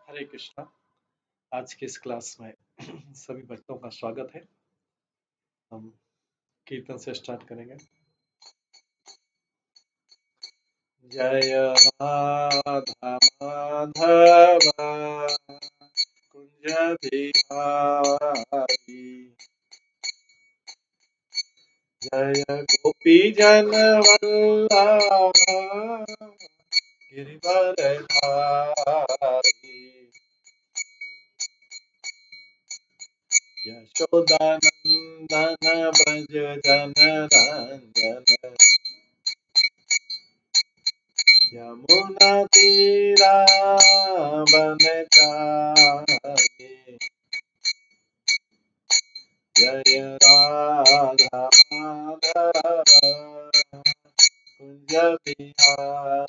हरे कृष्णा। आज के इस क्लास में सभी भक्तों का स्वागत है। हम कीर्तन से स्टार्ट करेंगे। जय राधा माधव कुंज बिहारी, जय गोपी जन वल्लभ गिरिवरधारी, यशोदानंदन ब्रज जनरंजन, यमुना तीरावनचारी, जय राधा माधव कुंज बिहारी।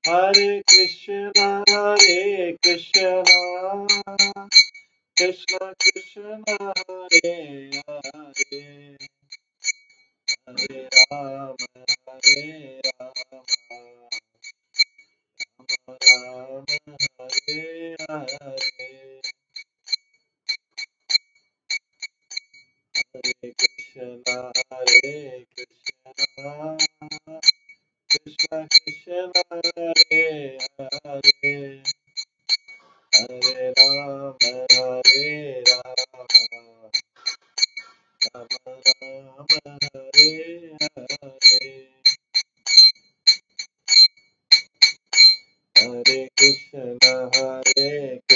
हरे कृष्ण कृष्ण कृष्ण हरे हरे, हरे राम राम हरे हरे, हरे कृष्ण कृष्ण कृष्ण हरे हरे, हरे राम राम राम हरे हरे, हरे कृष्ण कृष्ण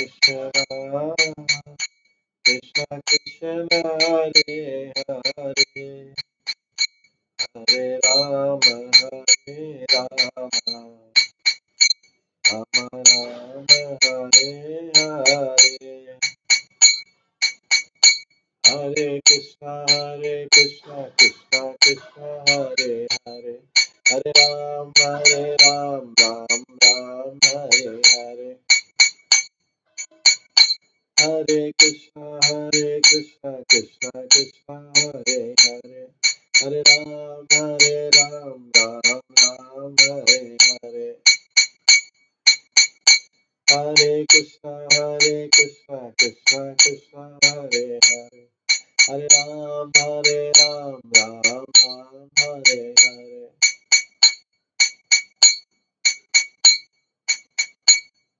कृष्ण हरे हरे, हरे राम राम हरे हरे, हरे कृष्ण कृष्ण कृष्ण हरे हरे, हरे राम राम राम हरे हरे, हरे कृष्ण कृष्ण कृष्ण हरे हरे, हरे राम राम हरे हरे, हरे कृष्ण कृष्ण कृष्ण हरे हरे, हरे राम राम हरे हरे,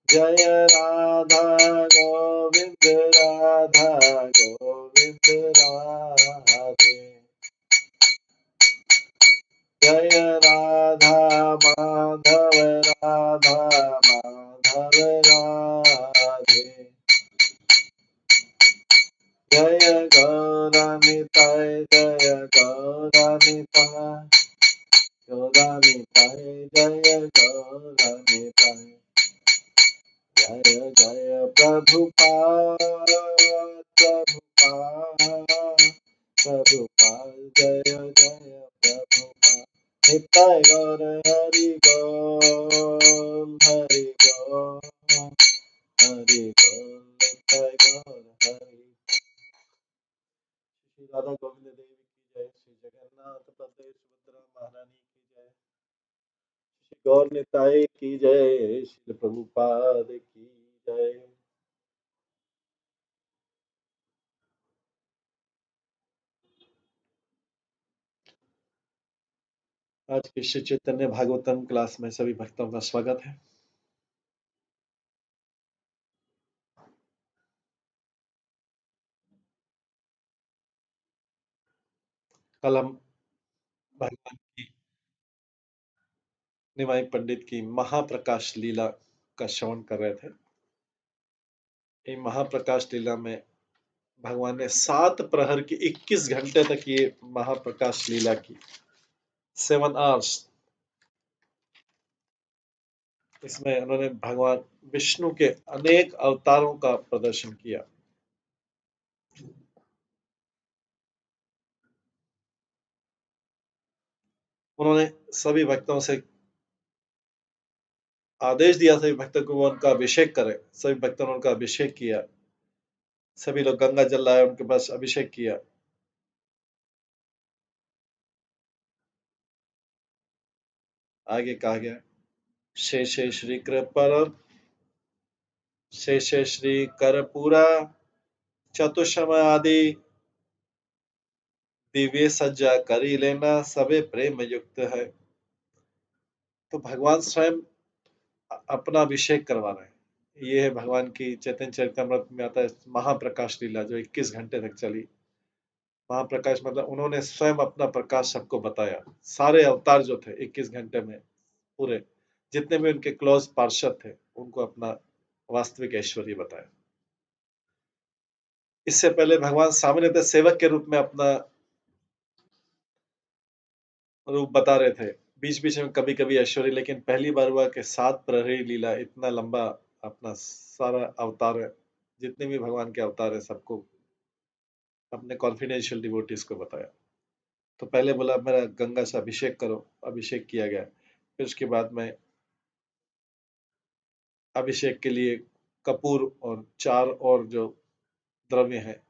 जय राधा गोविंद राधे, जय राधा माधव राधे, जय गौरनिताय जय गौरनिताय जय गौरनिताय, जय जय प्रभुपाद जय जय प्रभुपाद, निताय गौर हरि बोल हरि बोल हरि बोल, निताय गौर हरि। श्री राधा गोविंद देवी की जय, श्री जगन्नाथ बलदेव सुभद्रा महारानी की जय, श्री गौर निताय की जय, श्री प्रभुपाद की जय। आज के श्री चैतन्य भागवतम क्लास में सभी भक्तों का स्वागत है। कल हम भगवान की निमाई पंडित की महाप्रकाश लीला का श्रवण कर रहे थे। ये महाप्रकाश लीला में भगवान ने 7 प्रहर की 21 घंटे तक ये महाप्रकाश लीला की, 7 आवर्स। इसमें उन्होंने भगवान विष्णु के अनेक अवतारों का प्रदर्शन किया। उन्होंने सभी भक्तों से आदेश दिया, सभी भक्तों को वो उनका अभिषेक करें। सभी भक्तों ने उनका अभिषेक किया, सभी लोग गंगा जल लाए, उनके पास अभिषेक किया। आगे कहा गया, शेषे श्री कृपर शेषे श्री कर्पूरा चतुष्म आदि दिव्य सज्जा करी लेना सबे प्रेम युक्त है। तो भगवान स्वयं अपना अभिषेक करवा रहे हैं। ये है भगवान की चैतन्य चरितमृत में आता है महाप्रकाश लीला, जो 21 घंटे तक चली। महाप्रकाश मतलब उन्होंने स्वयं अपना प्रकाश सबको बताया। सारे अवतार जो थे 21 घंटे में पूरे, जितने भी उनके क्लोज पार्षद थे, उनको अपना वास्तविक ऐश्वर्य बताया। इससे पहले भगवान सामान्यतः सेवक के रूप में अपना रूप बता रहे थे, बीच बीच में कभी कभी ऐश्वर्य, लेकिन पहली बार हुआ कि 7 प्रहरी लीला, इतना लंबा अपना सारा अवतार है, जितने भी भगवान के अवतार है सबको अपने कॉन्फिडेंशियल डिवोटीज को बताया। तो पहले बोला मेरा गंगा से अभिषेक करो, अभिषेक किया गया। फिर उसके बाद में अभिषेक के लिए कपूर और 4 और जो द्रव्य हैं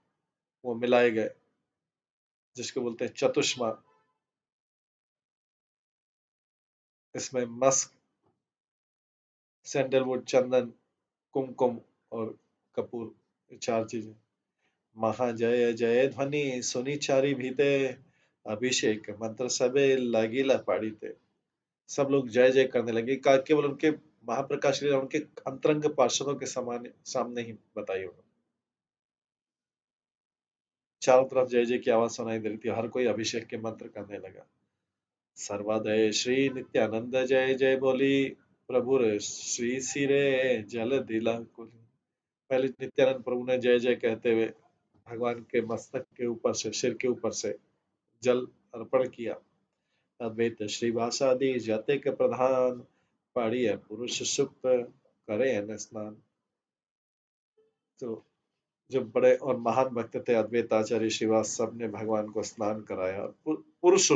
वो मिलाए गए, जिसको बोलते हैं चतुष्मा। इसमें मस्क, सैंडलवुड, चंदन, कुमकुम और कपूर, 4 चीजें। महाजय जय ध्वनि सुनी चारी भीते, अभिषेक मंत्र सबे लागिला पाड़ीते। सब लोग जय जय करने लगे। केवल उनके महाप्रकाश लीला उनके अंतरंग पार्षदों के समान सामने ही बताई उन्होंने। चारों तरफ जय जय की आवाज सुनाई दे रही थी, हर कोई अभिषेक के मंत्र करने लगा। सर्वोदय श्री नित्यानंद जय जय बोली, प्रभु श्री सिरे जल दिला कुल। पहले नित्यानंद प्रभु ने जय जय कहते हुए भगवान के मस्तक के ऊपर से, सिर के ऊपर से जल अर्पण किया। अद्वैत श्री भाषादि जाते के प्रधान, पाड़ी है पुरुष सुक्त करे अन्न स्नान। तो जो बड़े और महान भक्त थे अद्वैत आचार्य श्रीवास, सब ने भगवान को स्नान कराया और पुरुष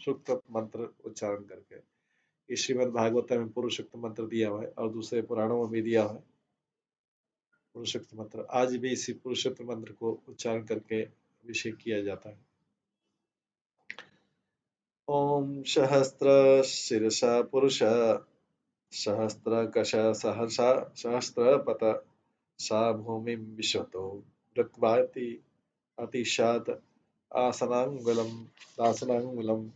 सूक्त मंत्र उच्चारण करके। इस श्रीमद् भागवत में पुरुष सूक्त मंत्र दिया हुआ है और दूसरे पुराणों में भी दिया हुआ है पुरुष सूक्त मंत्र। आज भी इसी पुरुष सूक्त मंत्र को उच्चारण करके अभिषेक किया जाता है। ओम सहस्त्र शीर्षा पुरुष सहस्त्र कश सहर्षा सहस्त्र पत सा भूमि विश्वतो वृत्वाति अतिशात आसनांगुलम दासनांगुलम।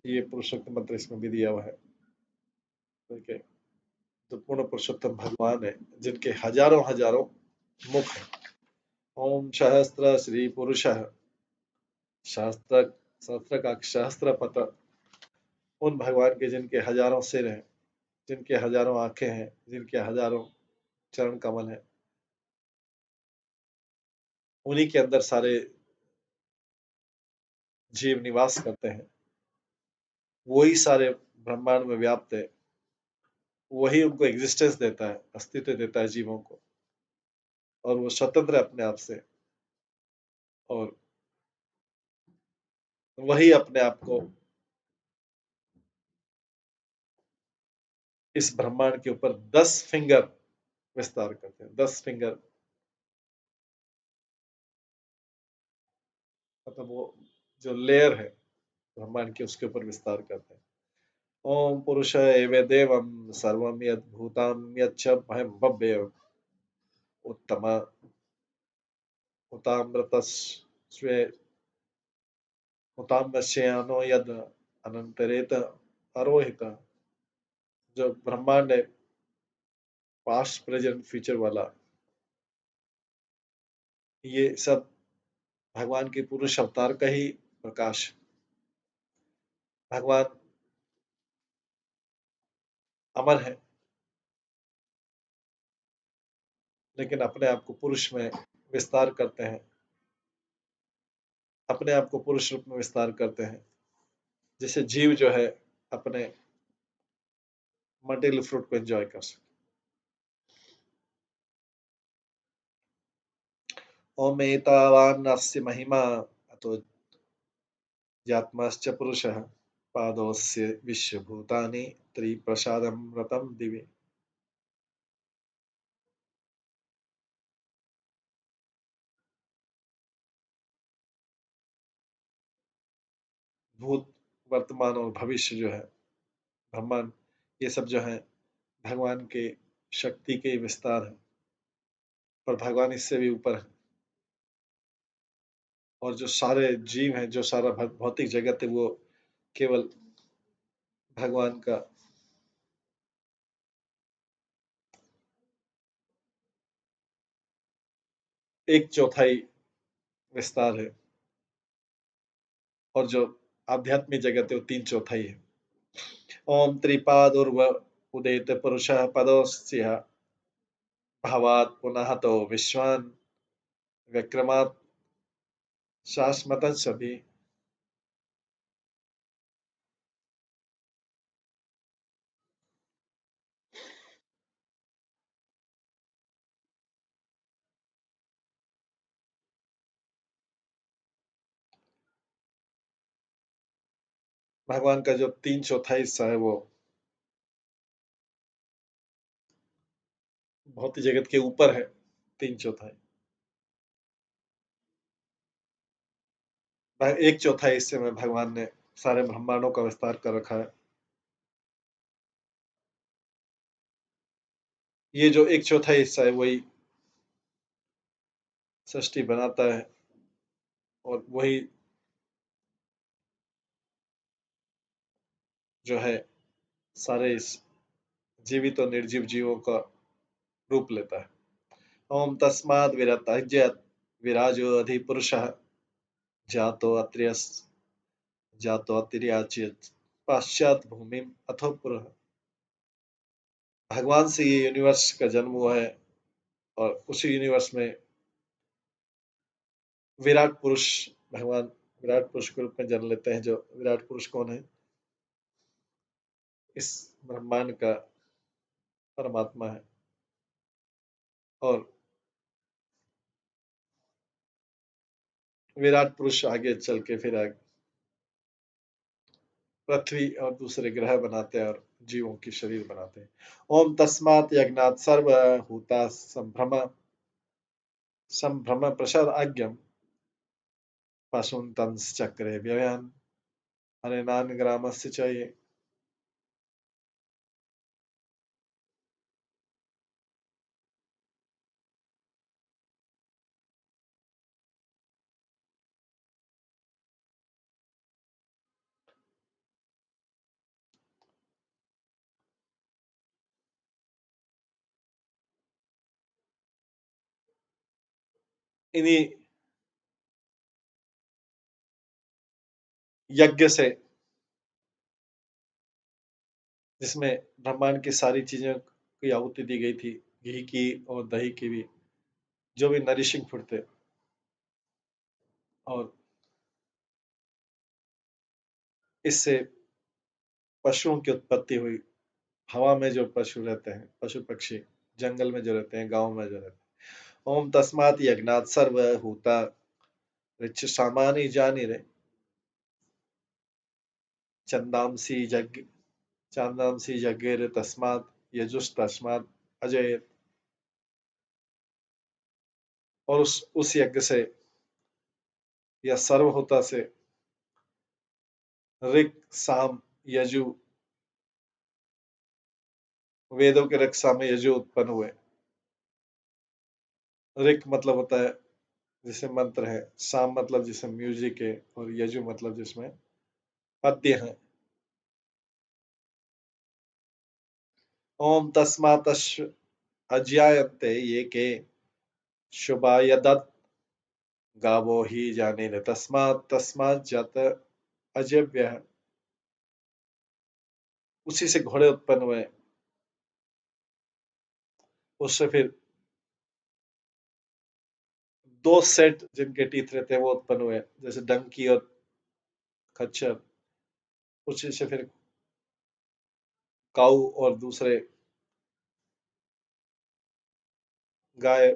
ये पुरुषोत्तम मंत्र इसमें भी दिया हुआ है। ठीक है, तो पूर्ण पुरुषोत्तम भगवान है जिनके हजारों हजारों मुख है। ओम सहस्त्र श्री पुरुष सहस्त्र, सहस्त्र का सहस्त्र पत, उन भगवान के जिनके हजारों सिर हैं, जिनके हजारों आंखें हैं, जिनके हजारों चरण कमल हैं, उन्हीं के अंदर सारे जीव निवास करते हैं। वही सारे ब्रह्मांड में व्याप्त है, वही उनको एग्जिस्टेंस देता है, अस्तित्व देता है जीवों को, और वो स्वतंत्र है अपने आप से, और वही अपने आप को इस ब्रह्मांड के ऊपर 10 फिंगर विस्तार करते हैं। 10 फिंगर मतलब वो जो लेयर है ब्रह्मांड की, उसके ऊपर विस्तार करते हैं। ओम पुरुष एवे देवम सर्वम यद भूताम यच्च भयम भव्य उत्तम उतामृतस्वे उताम्रश्यनो यद अनंतरेत अरोहित। जो ब्रह्मांड है पास्ट प्रेजेंट फ्यूचर वाला, ये सब भगवान के पुरुष अवतार का ही प्रकाश। भगवान अमर है, लेकिन अपने आप को पुरुष में विस्तार करते हैं, अपने आप को पुरुष रूप में विस्तार करते हैं, जिससे जीव जो है अपने मटेरियल फ्रूट को एंजॉय कर सके। ओम एतावान्नस्य महिमा अतो जात्माश्च पुरुषः पादोस्य विश्वभूतानि त्रिप्रसादं रतं दिवि। भूत, वर्तमान और भविष्य जो है ब्रह्मांड, ये सब जो है भगवान के शक्ति के विस्तार है, पर भगवान इससे भी ऊपर है। और जो सारे जीव हैं, जो सारा भौतिक जगत है, वो केवल भगवान का एक चौथाई विस्तार है, और जो आध्यात्मिक जगत है वो तीन चौथाई है। ओम त्रिपादुर्व उदेत पुरुषः पदोस्य भावात् पुनः तो विश्वान् विक्रमात् शाश्वतः सभी। भगवान का जो तीन चौथाई हिस्सा है वो भौतिक जगत के ऊपर है, तीन चौथाई। एक चौथाई हिस्से में भगवान ने सारे ब्रह्मांडों का विस्तार कर रखा है। ये जो एक चौथाई हिस्सा है वही सृष्टि बनाता है, और वही जो है सारे इस जीवित और निर्जीव जीवों का रूप लेता है। ओम तस्माद् विरतज्यत् विराजो अधिपुरुषः जातो अत्र्यस् जातो अतिर्याच्यत् पाश्चात भूमिम अथो पुरः। भगवान से ये यूनिवर्स का जन्म हुआ है, और उसी यूनिवर्स में विराट पुरुष भगवान विराट पुरुष के रूप में जन्म लेते हैं। जो विराट पुरुष कौन है? इस ब्रह्मांड का परमात्मा है। और विराट पुरुष आगे चल के फिर आगे पृथ्वी और दूसरे ग्रह बनाते हैं और जीवों की शरीर बनाते हैं। ओम तस्मात् यज्ञात् सर्वभूता संभ्रम संभ्रम प्रसाद आज्ञम पशुन चक्रे व्ययान अनेनान ग्रामस्य च ये। इन्हीं यज्ञ से, जिसमें ब्रह्मांड की सारी चीजों की आहुति दी गई थी, घी की और दही की भी, जो भी नरिशिंग फूड थे, और इससे पशुओं की उत्पत्ति हुई। हवा में जो पशु रहते हैं, पशु पक्षी, जंगल में जो रहते हैं, गांव में जो रहते हैं। ओम तस्मात् यज्ञात् सर्वभूता ऋच सामानि जानी रे चंदांसी यज्ञ चांदांसी यज्ञेर तस्मात् यजुष तस्मात् अजय। और उस यज्ञ से या सर्वहोता से ऋक साम यजु, वेदों के ऋक साम यजु उत्पन्न हुए। ऋक मतलब होता है जिसे मंत्र है, साम मतलब जिसे म्यूजिक है, और यजु मतलब जिसमें पद्य है। ओम तस्मात् अज्यायन्ते ये के शुभायदत् गावो ही जाने न तस्मात् तस्मात् जात अजव्य। उसी से घोड़े उत्पन्न हुए, उससे फिर दो सेट जिनके टीथ रहते हैं वो उत्पन्न हुए, जैसे डंकी और खच्चर। उसी से फिर काऊ और दूसरे गाय,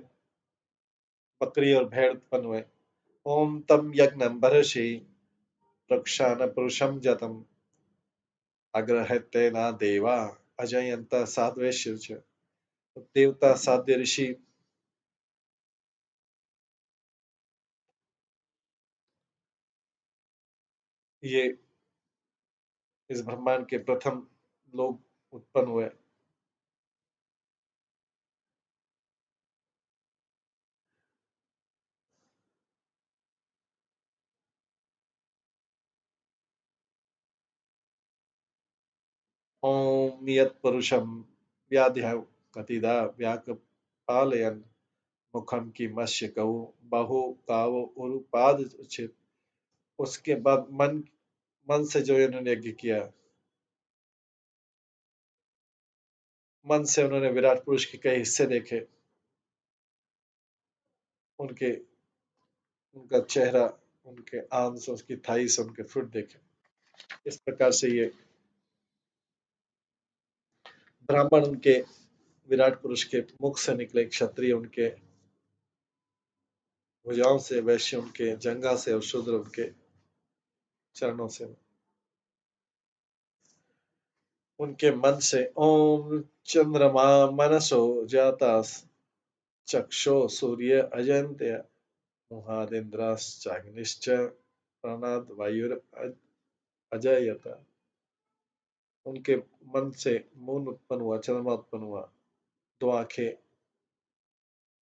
बकरी और भेड़ उत्पन्न हुए। ओम तम यज्ञम बर्हिषि प्रक्षान पुरुषम जतम अग्रहत्य ना देवा अजयंत साध्वे शिवच। देवता साध्य ऋषि ये इस ब्रह्मांड के प्रथम लोग उत्पन्न हुए। ओम यत् पुरुषम व्याध्या कतिदा व्याकपालयन् मुखम की मत्स्य कहू बाहु काव उरुपाद उचित। उसके बाद मन मन से जो इन्होंने यज्ञ किया, मन से उन्होंने विराट पुरुष के कई हिस्से देखे, उनके उनका चेहरा, उनके आर्म्स, उसकी थाइस, उनके फुट देखे। इस प्रकार से ये ब्राह्मण उनके विराट पुरुष के मुख से निकले, क्षत्रिय उनके भुजाओं से, वैश्य उनके जंघा से और शूद्र उनके चरणों से। उनके मन से ओम चंद्रमा मनसो जाता चक्षो सूर्य अजंत्य मुहादिन्द्राश्चाग्निश्च प्राणाद वायुर अजयत। उनके मन से मून उत्पन्न हुआ, चंद्रमा उत्पन्न हुआ, दो आंखें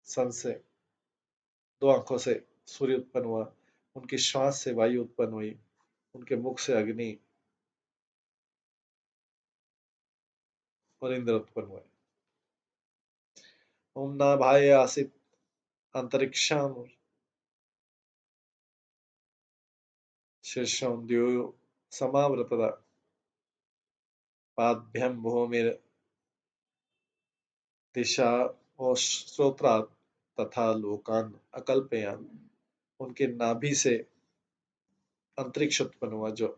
सन से, दो आंखों से सूर्य उत्पन्न हुआ, उनकी श्वास से वायु उत्पन्न हुई, उनके मुख से अग्नि और इंद्र उत्पन्न हुए। ओम नाभाय आसित अंतरिक्षाम शीर्षं द्यो समावृतता पाद्भ्यं भूमिर दिशा और श्रोत्रात् तथा लोकान अकल्पयान। उनके नाभि से अंतरिक्ष उत्पन्न हुआ जो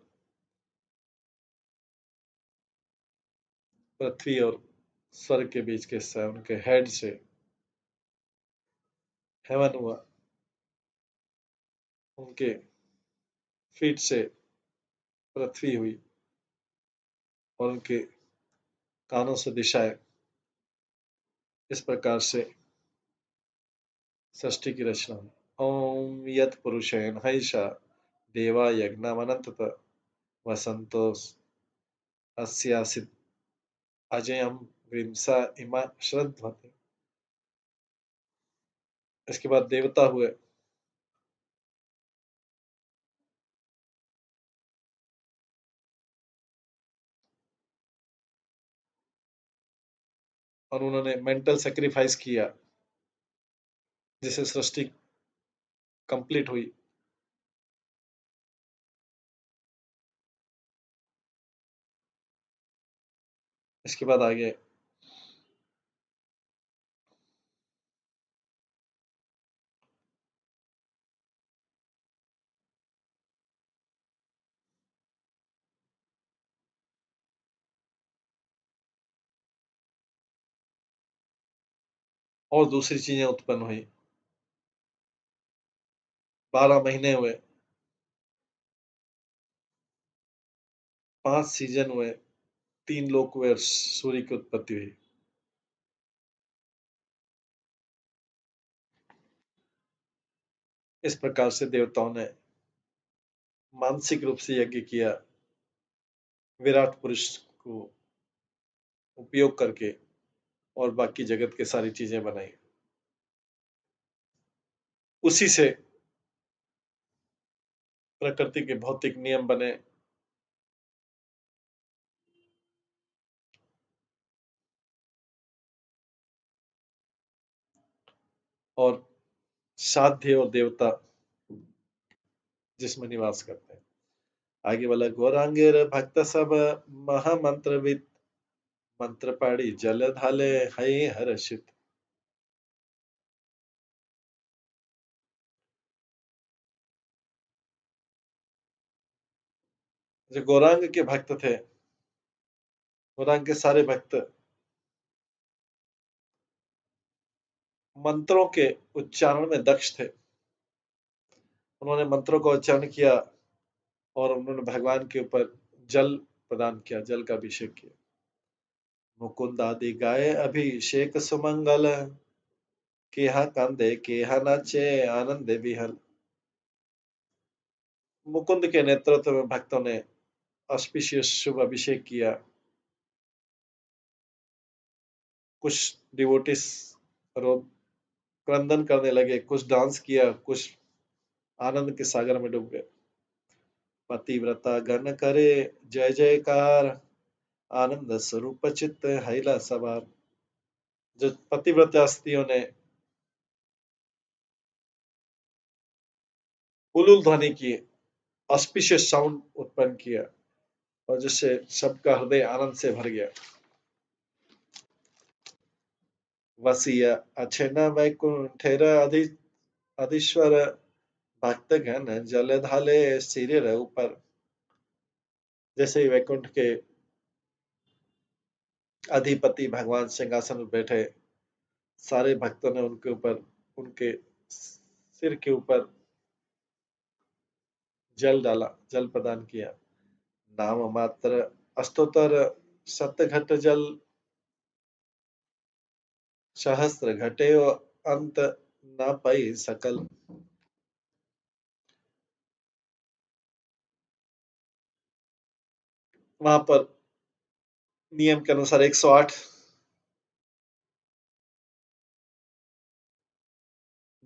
पृथ्वी और स्वर्ग के बीच के हिस्सा है। उनके हेड से हेवन हुआ, उनके फीट से पृथ्वी हुई और उनके कानों से दिशाएं। इस प्रकार से सृष्टि की रचना हुई। ओम यत् पुरुषेण हईशा देवा यज्ञमनंतत वसंतो अस्यासित अजयम विमसा इमा श्रद्धवती। इसके बाद देवता हुए, और उन्होंने मेंटल सेक्रीफाइस किया जिससे सृष्टि कंप्लीट हुई। इसके बाद आगे और दूसरी चीजें उत्पन्न हुई। 12 महीने हुए, 5 सीजन हुए, 3 लोक हुए और सूर्य की उत्पत्ति हुई। इस प्रकार से देवताओं ने मानसिक रूप से यज्ञ किया, विराट पुरुष को उपयोग करके, और बाकी जगत के सारी चीजें बनाई। उसी से प्रकृति के भौतिक नियम बने, और साध्य और देवता जिसमें निवास करते हैं। आगे वाला गौरांगेर भक्त सब महामंत्रविद मंत्र पाड़ी जल धाले हई हर्षित। जो गौरांग के भक्त थे, गौरांग के सारे भक्त मंत्रों के उच्चारण में दक्ष थे। उन्होंने मंत्रों का उच्चारण किया और उन्होंने भगवान के ऊपर जल प्रदान किया, जल का अभिषेक किया। मुकुंद आदि गाये अभिषेक सुमंगल केहा कांदे केहा नाचे आनंद विहल। मुकुंद के नेतृत्व में भक्तों ने ऑस्पिशियस शुभ अभिषेक किया कुछ डिवोटिस रो क्रंदन करने लगे, कुछ डांस किया, कुछ आनंद के सागर में डूब गए। पतिव्रता गण करे जय जयकार, आनंद स्वरूप चित्त हैला सवार। जो पतिव्रता स्त्रियों ने उलूल ध्वनि की, ऑस्पिशियस साउंड उत्पन्न किया, और जिससे सबका हृदय आनंद से भर गया। वसीय अछेन वैकुंठेर अधीश्वर, भक्तगण जल ढाले सिर ऊपर। जैसे ही वैकुंठ के अधिपति भगवान सिंहासन में बैठे, सारे भक्तों ने उनके ऊपर, उनके सिर के ऊपर जल डाला, जल प्रदान किया। नाम मात्र अस्तोतर शतघट जल, सहस्त्र घटे अंत न पाई सकल। वहां पर नियम के अनुसार 108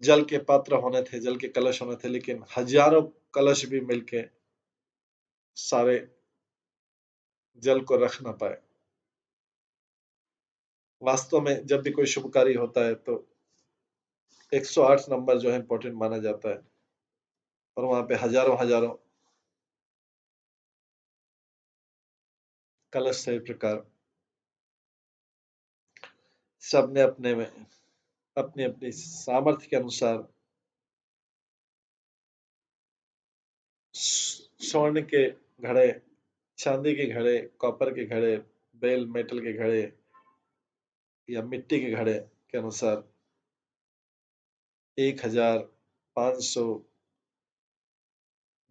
जल के पात्र होने थे, जल के कलश होने थे, लेकिन हजारों कलश भी मिलके सारे जल को रख ना पाए। वास्तव में जब भी कोई शुभ कार्य होता है तो 108 नंबर जो है इंपॉर्टेंट माना जाता है, और वहां पे हजारों हजारों कलश से प्रकार सबने अपने में अपनी अपनी सामर्थ्य के अनुसार स्वर्ण के घड़े, चांदी के घड़े, कॉपर के घड़े, बेल मेटल के घड़े या मिट्टी के घड़े के अनुसार 1000, 500,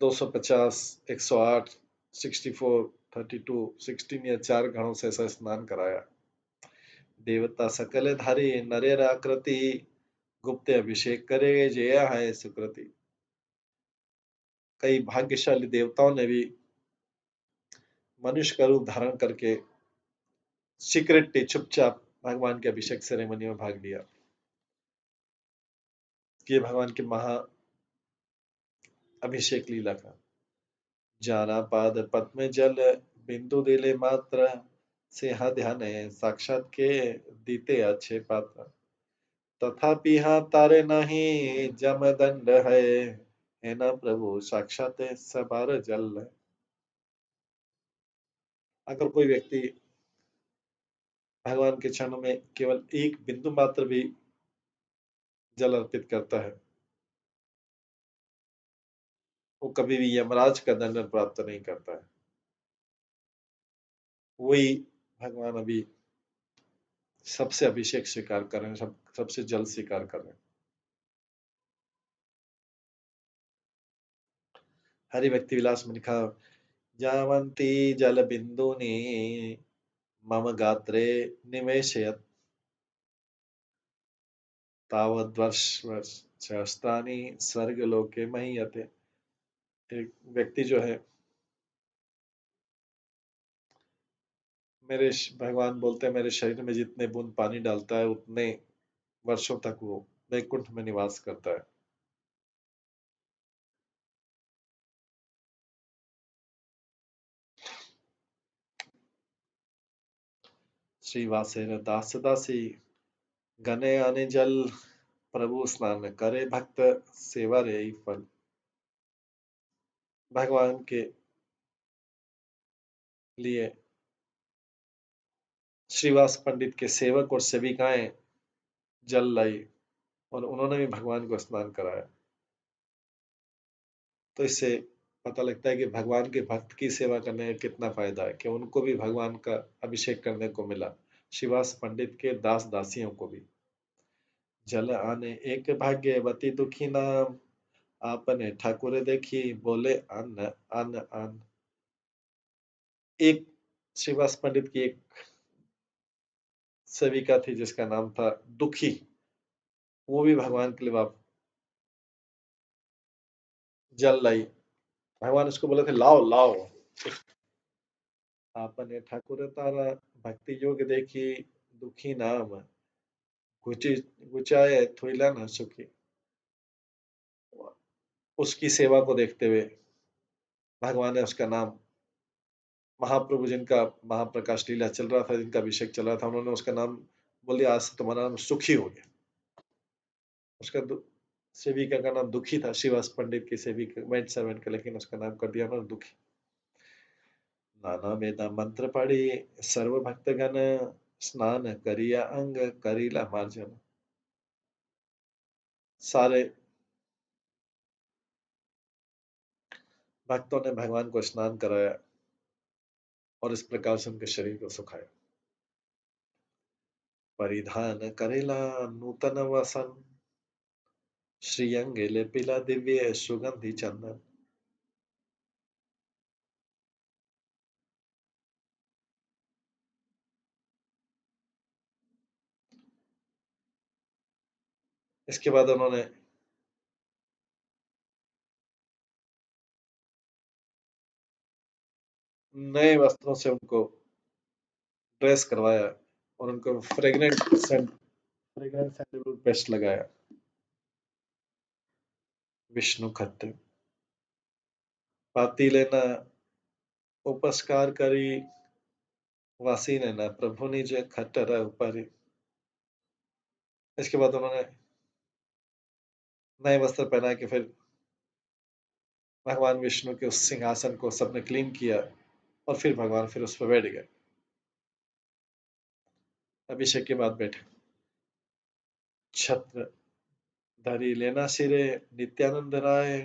250, 108, 64, 32, 16 या 4 घड़ों से ऐसा स्नान कराया। देवता सकल धारी नरेर आकृति, गुप्त अभिषेक करे जया है सुकृति। कई भाग्यशाली देवताओं ने भी मनुष्य का रूप धारण करके सीक्रेटली चुपचाप भगवान के अभिषेक सेरेमनी में भाग लिया। ये भगवान के महा अभिषेक लीला का। जाना पाद पद्म जल बिंदु दिले मात्र, से ध्यान साक्षात के दीते अच्छे पात्र। तथापि हाँ तारे नहीं जम दंड है ना प्रभु साक्षात सबार जल। अगर कोई व्यक्ति भगवान के चरणों में केवल एक बिंदु मात्र भी जल अर्पित करता है, वो कभी भी यमराज का दंडन प्राप्त नहीं करता है। वही भगवान अभी सबसे अभिषेक स्वीकार कर रहे हैं, सबसे जल स्वीकार कर रहे हैं। हरि भक्ति विलास में लिखा, जावंती जल बिंदुनी मम गात्रे निवेशयत्, तावद्वर्षाणि स्वर्ग लोके महीयते। एक व्यक्ति जो है, मेरे भगवान बोलते हैं मेरे शरीर में जितने बूंद पानी डालता है उतने वर्षों तक वो वैकुंठ में निवास करता है। श्रीवासेन दास दासी गने आने जल, प्रभु स्नान करे भक्त सेवा रे फल। भगवान के लिए श्रीवास पंडित के सेवक और सेविकाएं जल लाई, और उन्होंने भी भगवान को स्नान कराया। तो इससे पता लगता है कि भगवान के भक्त की सेवा करने का कितना फायदा है, कि उनको भी भगवान का अभिषेक करने को मिला, श्रीवास पंडित के दास दासियों को भी। जल आने एक भाग्यवती दुखी नाम, आपने ठाकुर देखी बोले अन्न अन्न अन्न। एक श्रीवास पंडित की एक सेविका थी जिसका नाम था दुखी, वो भी भगवान के लिए जल लाई। भगवान उसको बोले थे लाओ लाओ। आपने ठाकुर तारा भक्ति योग देखी, दुखी नाम गुची गुचाए थुइला न सुखी। उसकी सेवा को देखते हुए भगवान ने उसका नाम, महाप्रभु जिनका महाप्रकाश लीला चल रहा था, जिनका अभिषेक चल रहा था, उन्होंने उसका नाम बोल दिया, आज से तुम्हारा नाम सुखी हो गया। उसका सेविका का नाम दुखी था, शिवास पंडित की सेविका मेड सर्वेंट का, लेकिन उसका नाम कर दिया उन्होंने दुखी। नाना वेदा मंत्र पढ़ी सर्व भक्तगण, स्नान करिया अंग करीला मार्जन। सारे भक्तों ने भगवान को स्नान कराया और इस प्रकार से उनके शरीर को सुखाया। परिधान करेला नूतन वसन, श्रीअंग लेपिला दिव्य सुगंधि चंदन। इसके बाद उन्होंने नए वस्त्रों से उनको ड्रेस करवाया और उनको फ्रेग्रेंट सैंडलवुड पेस्ट लगाया। विष्णु खत्ते पाती लेना उपस्कार करी, वासी लेना प्रभु निज खट्टर ऊपरी। इसके बाद उन्होंने नए वस्त्र पहना के फिर भगवान विष्णु के उस सिंहासन को सबने क्लीन किया और फिर भगवान फिर उस पर बैठ गए। अभिषेक के बाद बैठे। छत्र धरी लेना सिरे नित्यानंद राय,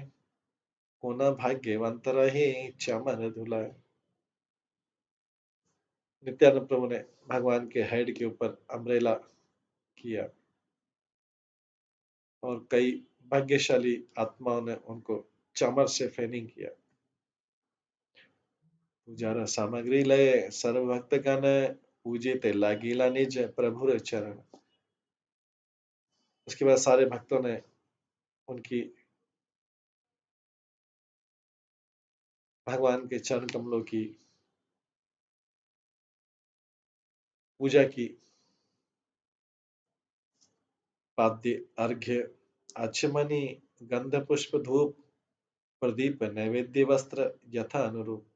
कोना भाग्यवंत रहे चमन धुलाए। नित्यानंद प्रभु ने भगवान के हेड के ऊपर अम्ब्रेला किया और कई भाग्यशाली आत्माओं ने उनको चमर से फैनिंग किया। पूजारा सामग्री लय सर्व भक्तगण, पूजे ते लागिला निज प्रभुर चरण। उसके बाद सारे भक्तों ने उनकी भगवान के चरण कमलों की पूजा की। पाद्य अर्घ्य आचमनी गंध पुष्प धूप, प्रदीप नैवेद्य वस्त्र यथा अनुरूप।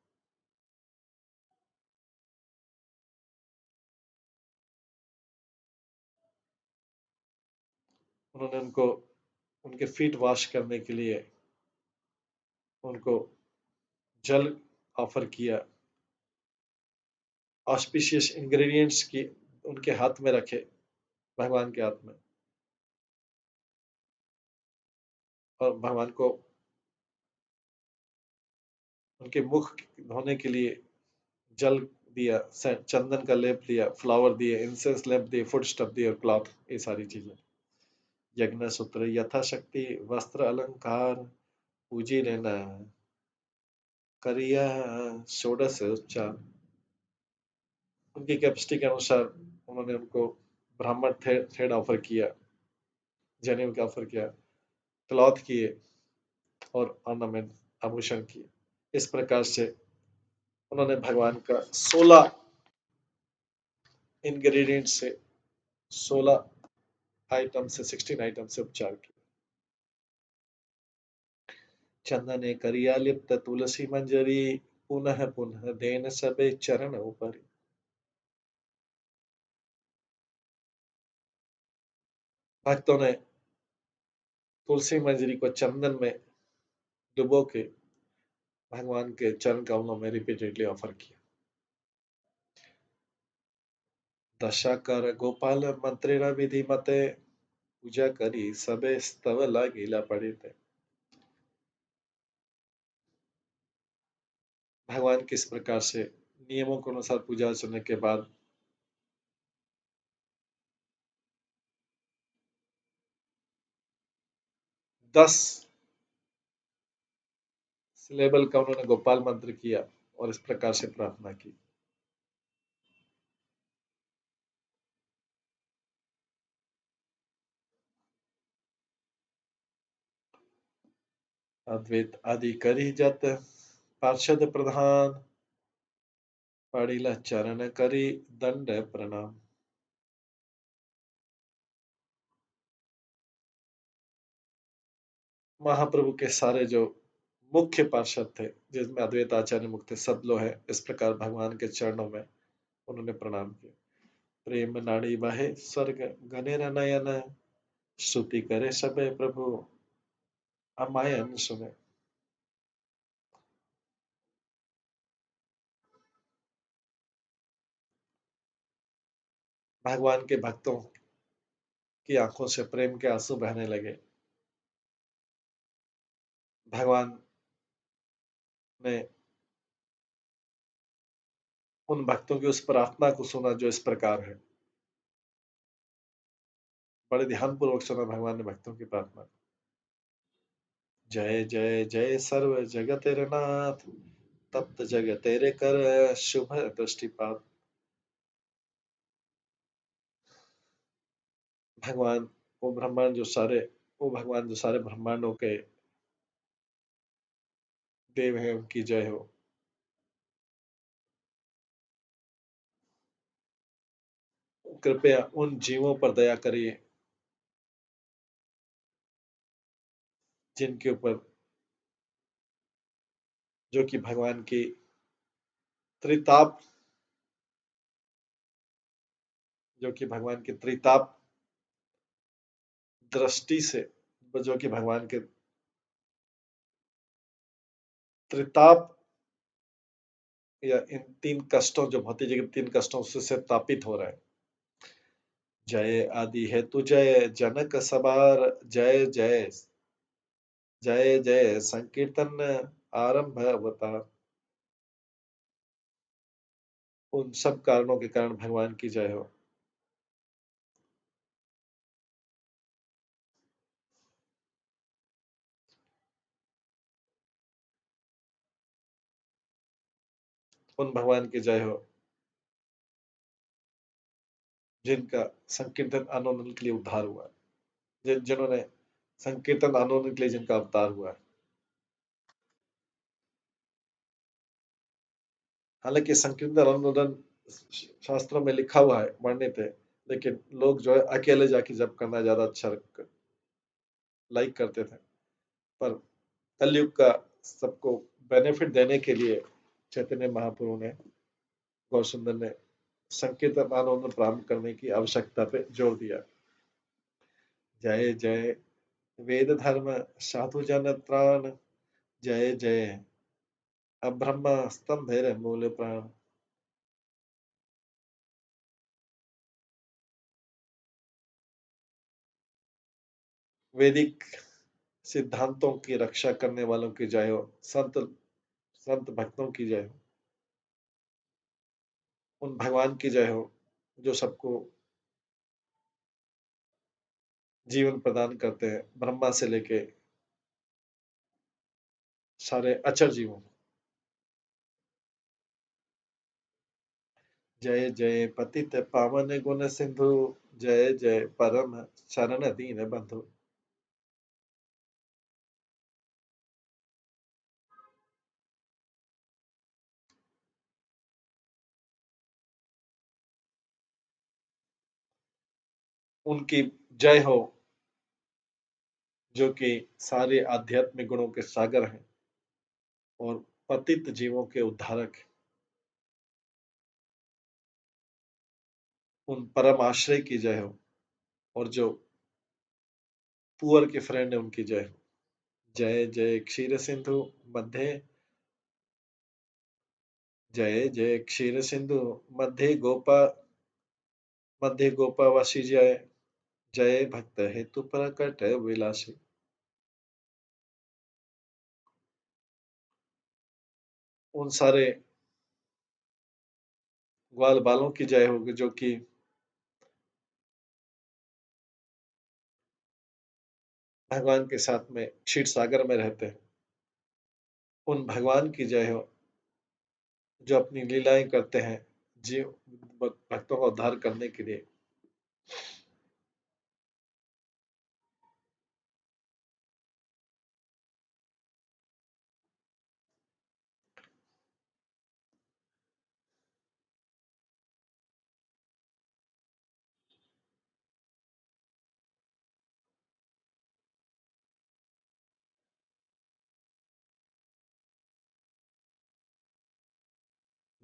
उन्होंने उनको उनके फीट वॉश करने के लिए उनको जल ऑफर किया। ऑस्पिशियस इंग्रेडिएंट्स की उनके हाथ में रखे, भगवान के हाथ में, और भगवान को उनके मुख धोने के लिए जल दिया, चंदन का लेप दिया, फ्लावर दिए, इंसेंस लेप दिए, फूड स्टफ दिए और क्लॉथ, ये सारी चीजें। यज्ञ सूत्र यथाशक्ति वस्त्र अलंकार, पूजी लेना करिया षोडश उपचार। उनकी कैपेसिटी के अनुसार उन्होंने उनको ब्राह्मण थ्रेड ऑफर किया, जनेऊ का ऑफर किया, क्लॉथ किए और ऑर्नामेंट आभूषण किए। इस प्रकार से उन्होंने भगवान का 16 इंग्रेडिएंट से 16 आइटम से 16 आइटम से उपचार किया। चंदने करिया लिप्त तुलसी मंजरी, पुनः पुनः देन सबे चरण ऊपरी। भक्तों ने तुलसी मंजरी को चंदन में डुबो के भगवान के चरण कमलों में रिपीटेडली ऑफर किया। दशाकर गोपाल मंत्रेण विधि मते, पूजा करी सबे स्तव लागिला पड़िते। भगवान किस प्रकार से नियमों के अनुसार पूजा अर्चना के बाद 10 सिलेबल का उन्होंने गोपाल मंत्र किया और इस प्रकार से प्रार्थना की। अद्वैत आदि करी जत पार्षद प्रधान, पड़िला चरण करी दंड प्रणाम। महाप्रभु के सारे जो मुख्य पार्षद थे, जिसमें अद्वैत आचार्य मुक्त सब लोग है, इस प्रकार भगवान के चरणों में उन्होंने प्रणाम किया। प्रेम नाड़ी बहे स्वर्ग गनेर नयन, स्तुति करे सबे प्रभु अमायन सुने। भगवान के भक्तों की आंखों से प्रेम के आंसू बहने लगे। भगवान ने उन भक्तों की उस प्रार्थना को सुना जो इस प्रकार है। बड़े ध्यानपूर्वक सुना भगवान ने भक्तों की प्रार्थना। जय जय जय सर्व जगत तेरे नाथ, तप्त जग तेरे कर शुभ दृष्टिपात। भगवान वो ब्रह्मांड जो सारे वो भगवान जो सारे ब्रह्मांडों के देव हैं, उनकी जय हो। कृपया उन जीवों पर दया करिए जिनके ऊपर जो कि भगवान की त्रिताप जो कि भगवान की त्रिताप दृष्टि से जो कि भगवान के त्रिताप या इन तीन कष्टों जो भौतिक जगत तीन कष्टों से तापित हो रहे हैं। जय आदि है तू जय जनक सबार, जय जय जय जय संकीर्तन आरंभ अवतार। उन सब कारणों के कारण भगवान की जय हो। उन भगवान की जय हो जिनका संकीर्तन आंदोलन के लिए उद्धार हुआ है, जिन्होंने संकीर्तन आंदोलन के लिए जिनका अवतार हुआ है। हालांकि संकीर्तन आंदोलन शास्त्रों में लिखा हुआ है, वर्णित है, लेकिन लोग जो है अकेले जाके जप करना ज्यादा अच्छा लाइक करते थे। पर कलयुग का सबको बेनिफिट देने के लिए चैतन्य महाप्रभु ने, गौर सुंदर ने संकीर्तन आंदोलन प्रारंभ करने की आवश्यकता पे जोर दिया। जय जय वेद धर्म साधु जन त्राण, जय जय अब्रह्म स्तंभेर मूल प्राण। वैदिक सिद्धांतों की रक्षा करने वालों की जय हो, संत संत भक्तों की जय हो, उन भगवान की जय हो जो सबको जीवन प्रदान करते हैं, ब्रह्मा से लेके सारे अचर जीवों। जय जय पतित पावन गुण सिंधु, जय जय परम शरण दीन बंधु। उनकी जय हो जो कि सारे आध्यात्मिक गुणों के सागर हैं और पतित जीवों के उद्धारक हैं। उन परम आश्रय की जय हो और जो पुअर के फ्रेंड है उनकी जय हो। जय जय क्षीर सिंधु मध्य, जय जय क्षीर सिंधु मध्य गोपा, मध्य गोपावासी जय, जय भक्त हेतु प्रकट विलासी। उन सारे ग्वाल बालों की जय होगी जो कि भगवान के साथ में क्षीर सागर में रहते हैं। उन भगवान की जय हो जो अपनी लीलाएं करते हैं जीव भक्तों का उद्धार करने के लिए।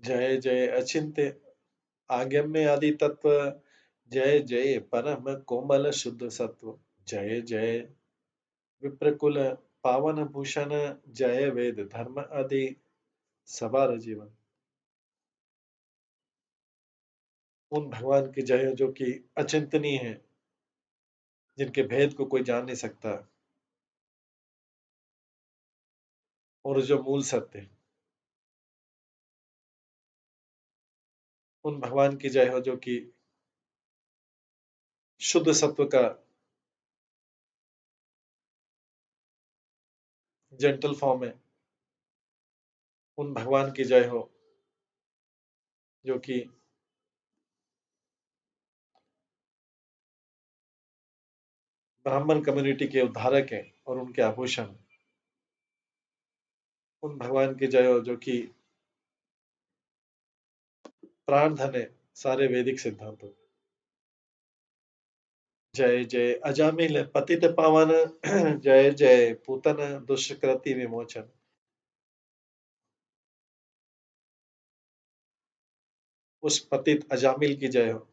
जय जय अचिंत्य आगम्य आदि तत्व, जय जय परम कोमल शुद्ध सत्व, जय जय विप्रकुल पावन भूषण, जय वेद धर्म आदि सवार जीवन। उन भगवान की जय हो जो कि अचिंतनीय है, जिनके भेद को कोई जान नहीं सकता, और जो मूल सत्य है। उन भगवान की जय हो जो कि शुद्ध सत्व का जेंटल फॉर्म है। उन भगवान की जय हो जो कि ब्राह्मण कम्युनिटी के उद्धारक हैं और उनके आभूषण। उन भगवान की जय हो जो कि प्राण धन है सारे वैदिक सिद्धांतों। जय जय अजामिल पतित पावन, जय जय पूतन दुष्कृति विमोचन। उस पतित अजामिल की जय हो,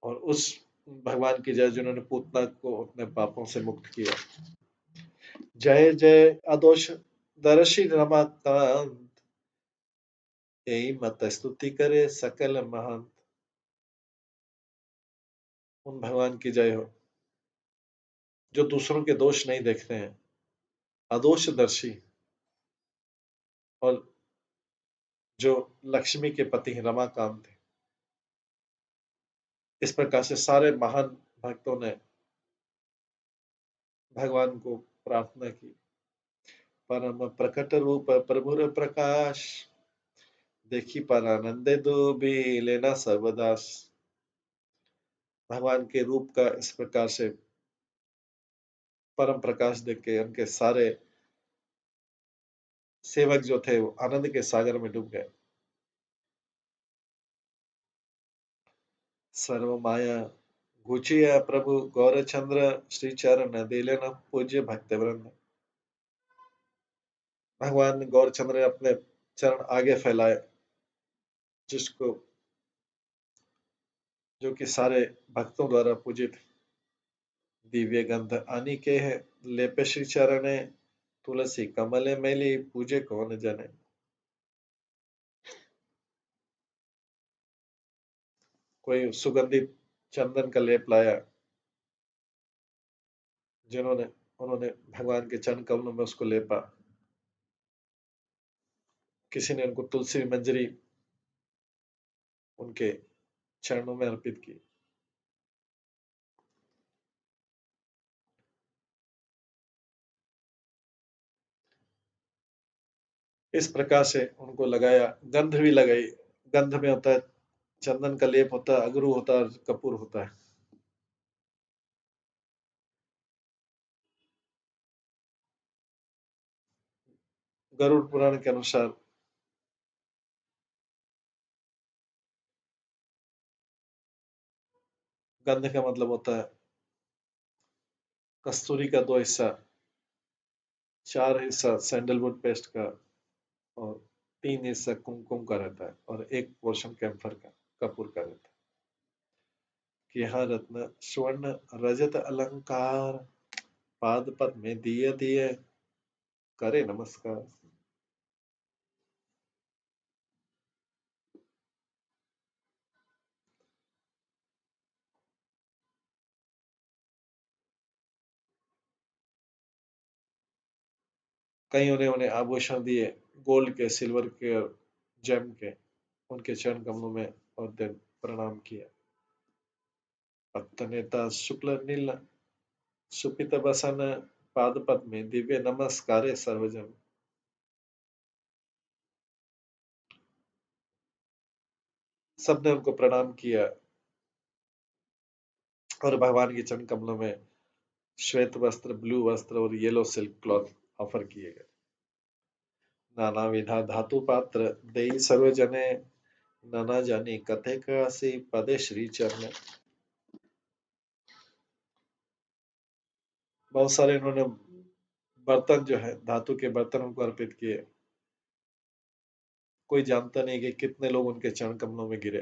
और उस भगवान की जय जिन्होंने पूतना को अपने पापों से मुक्त किया। जय जय अदोष दर्शी रमाकांत, यही मत स्तुति करे सकल महंत। उन भगवान की जय हो जो दूसरों के दोष नहीं देखते हैं, अदोषदर्शी, और जो लक्ष्मी के पति हैं, रमाकांत हैं। इस प्रकार से सारे महान भक्तों ने भगवान को प्रार्थना की। परम प्रकट रूप प्रभुर प्रकाश, देखी पर आनंदे दो भी लेना सर्वदास। भगवान के रूप का इस प्रकार से परम प्रकाश देख के उनके सारे सेवक जो थे वो आनंद के सागर में डूब गए। सर्व माया घुचिया प्रभु गौरचंद्र, श्री चरण दिलन पूज्य भक्त वृंद। भगवान गौरचंद्र ने अपने चरण आगे फैलाए, जिसको जो कि सारे भक्तों द्वारा पूजित। दिव्य गंध आनिके है लेपे श्री चरणे, तुलसी कमले मैली पूजे कौन जने। कोई सुगंधित चंदन का लेप लाया, जिन्होंने उन्होंने भगवान के चरण कमलों में उसको लेपा। किसी ने उनको तुलसी मंजरी उनके चरणों में अर्पित की। इस प्रकार से उनको लगाया, गंध भी लगाई। गंध में होता है चंदन का लेप, होता है अगरू, होता है कपूर, होता है। गरुड़ पुराण के अनुसार गंध का मतलब होता है कस्तूरी का 2 हिस्सा, 4 हिस्सा सैंडलवुड पेस्ट का, और 3 हिस्सा कुमकुम का रहता है, और 1 पोर्शन कैम्फर का, कपूर का रहता है। कि यहाँ रत्न स्वर्ण रजत अलंकार, पाद पद्म में दिए दिए करे नमस्कार। कईयों ने उन्हें आभूषण दिए, गोल्ड के, सिल्वर के और जेम के। उनके चरण कमलों में और दिन प्रणाम किया। पत्तनेता शुक्ल नील सुपित बसन, पाद पद्म में दिव्य नमस्कारे सर्वजन। सबने उनको प्रणाम किया, और भगवान के चरण कमलों में श्वेत वस्त्र, ब्लू वस्त्र और येलो सिल्क क्लॉथ ऑफर किए गए। नाना विधा धातु पात्र देई सर्वजने, नाना जानी कथे कासी पदे श्री चरण। बहुत सारे इन्होंने बर्तन जो है धातु के बर्तन उनको अर्पित किए। कोई जानता नहीं कि कितने लोग उनके चरण कमलों में गिरे,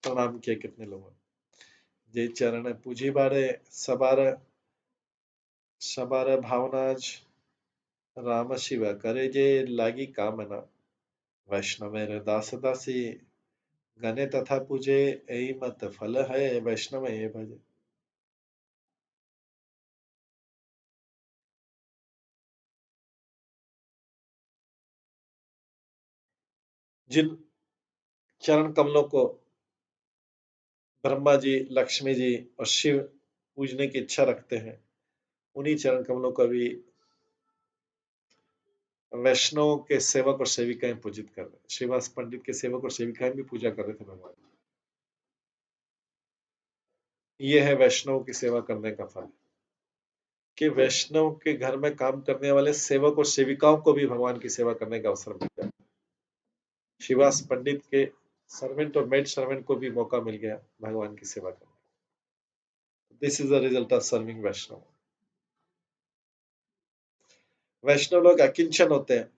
प्रणाम किए कितने लोगों ने। जे चरण पूजी बारे सबार सबार भावनाज राम शिव करे जे लागी कामना, वैष्णव दास दासी गणे तथा पूजे यही मत फल है वैष्णव ये भजे। जिन चरण कमलों को ब्रह्मा जी, लक्ष्मी जी और शिव पूजने की इच्छा रखते हैं, उन्हीं चरण कमलों को भी वैष्णव के सेवक और सेविकाएं पूजित कर रहे हैं। श्रीवास पंडित के सेवक और सेविकाएं भी पूजा कर रहे थे भगवान। ये है वैष्णव की सेवा करने का फल, कि वैष्णव के घर में काम करने वाले सेवक और सेविकाओं को भी भगवान की सेवा करने का अवसर मिल गया। श्रीवास पंडित के सर्वेंट और मेड सर्वेंट को भी मौका मिल गया भगवान की सेवा करने। This is the result of serving Vaishnav. Vaishnav लोग अकिंचन होते हैं,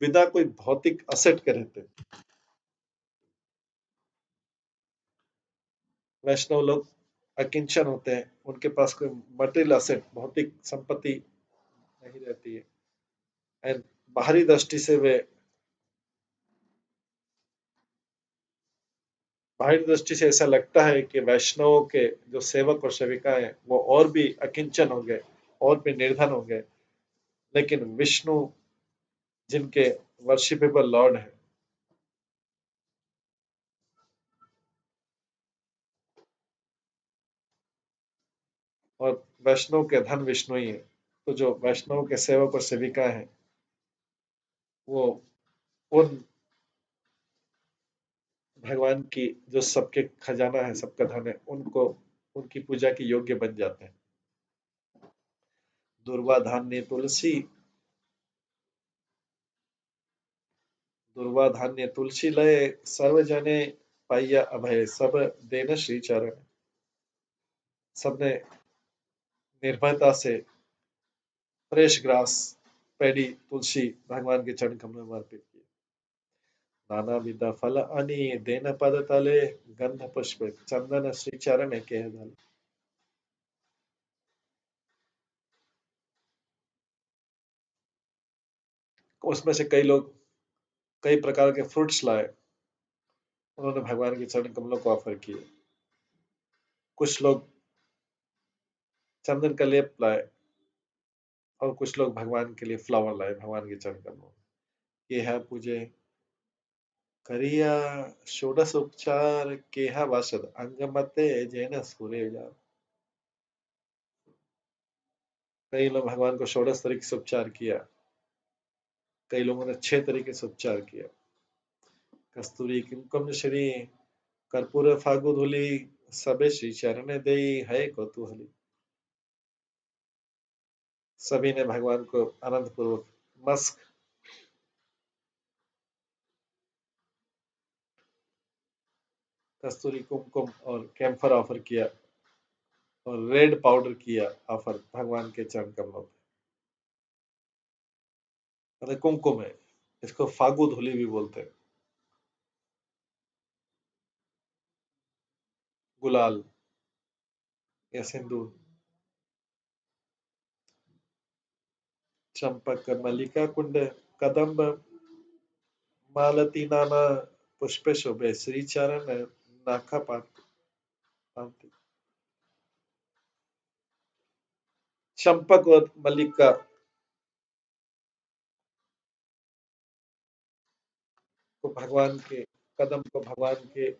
बिना कोई भौतिक असेट के रहते हैं। वैष्णव लोग अकिंचन होते हैं, उनके पास कोई मटेरियल असेट, भौतिक संपत्ति नहीं रहती है। एंड बाहरी दृष्टि से वे, बाहरी दृष्टि से ऐसा लगता है कि वैष्णवों के जो सेवक और सेविका हैं वो और भी अकिंचन होंगे, और भी निर्धन होंगे, लेकिन विष्णु जिनके वर्शिपेबल लॉर्ड है, और वैष्णव के धन विष्णु ही है, तो जो वैष्णव के सेवक और सेविका हैं वो उन भगवान की जो सबके खजाना है, सबका धन है, उनको उनकी पूजा के योग्य बन जाते हैं। दुर्वा धान्य तुलसी, दुर्वा धान्य तुलसी लय सर्व जने पाइया अभय, सब देन श्री चरण। सबने निर्भयता से फ्रेश ग्रास, पैडी, तुलसी भगवान के चरण कमलों में अर्पित किए। नाना विधा फल अनि देन पद तले, गंध पुष्प चंदन श्री चरण के धल। उसमें से कई लोग कई प्रकार के फ्रूट्स लाए, उन्होंने भगवान के चरण कमलों को ऑफर किए। कुछ लोग चंदन का लेप लाए, और कुछ लोग भगवान के लिए फ्लावर लाए भगवान के चरण कमलों में। ये है पूजे करिया षोडश उपचार, केहा वासद अंगमते जैन सूर्य जा। कई लोग भगवान को षोडश तरीके से उपचार किया, कई लोगों ने 6 तरीके से उपचार किया। कस्तूरी कुमकुम श्री कर्पूर फागु धूलि, सबे श्री चरण देई है कौतूहली। सभी ने भगवान को आनंद पूर्वक मस्क, कस्तूरी कुमकुम और कैम्फर ऑफर किया, और रेड पाउडर किया ऑफर भगवान के चरण कमलों पे। मतलब कुमकुम है, इसको फागु धूली भी बोलते हैं। गुलाल या सिंदूर, चंपक मल्लिका कुंड कदम्ब मालती नाना पुष्प शोभे, श्री चरण नाखा पाती। चंपक और मल्लिका को भगवान के कदम को भगवान के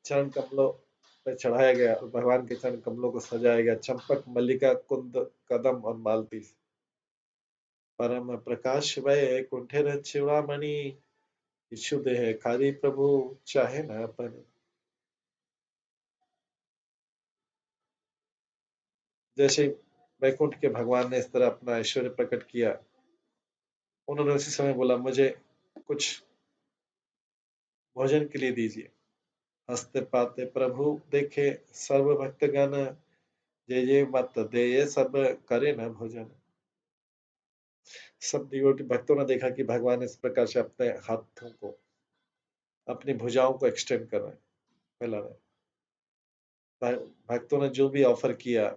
चरण कमलों पे चढ़ाया गया, और भगवान के चरण कमलों को सजाया गया चंपक, मल्लिका, कुंद, कदम और मालती। परम प्रकाश वय कुंठे चूड़ामणि, इच्छु देह खारी प्रभु चाहे न अपने। जैसे वैकुंठ के भगवान ने इस तरह अपना ऐश्वर्य प्रकट किया, उन्होंने उसी समय बोला मुझे कुछ भोजन के लिए दीजिए। हंसते पाते प्रभु देखे सर्व भक्तगण, ये मत दे, ये सब करे न भोजन। सब डिवोटी भक्तों ने देखा कि भगवान इस प्रकार से अपने हाथों को, अपनी भुजाओं को एक्सटेंड कर रहे हैं, फैला रहे हैं। भक्तों ने जो भी ऑफर किया,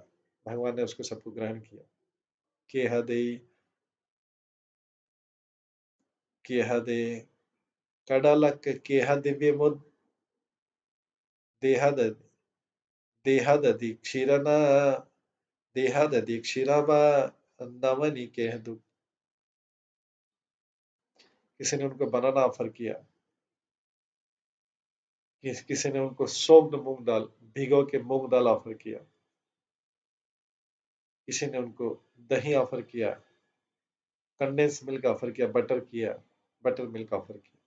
भगवान ने उसको सबको ग्रहण किया। केह दे, केह दे, कडालक केह दिव्य मुद, देहद, देहदधि क्षीरना, देहदधि क्षीरावा, नवनी केह दु। किसी ने उनको बनाना ऑफर किया, किसी ने उनको सोग्ड मूंग दाल, भिगो के मूंग दाल ऑफर किया, किसी ने उनको दही ऑफर किया, कंडेंस मिल्क ऑफर किया, बटर किया, बटर मिल्क ऑफर किया।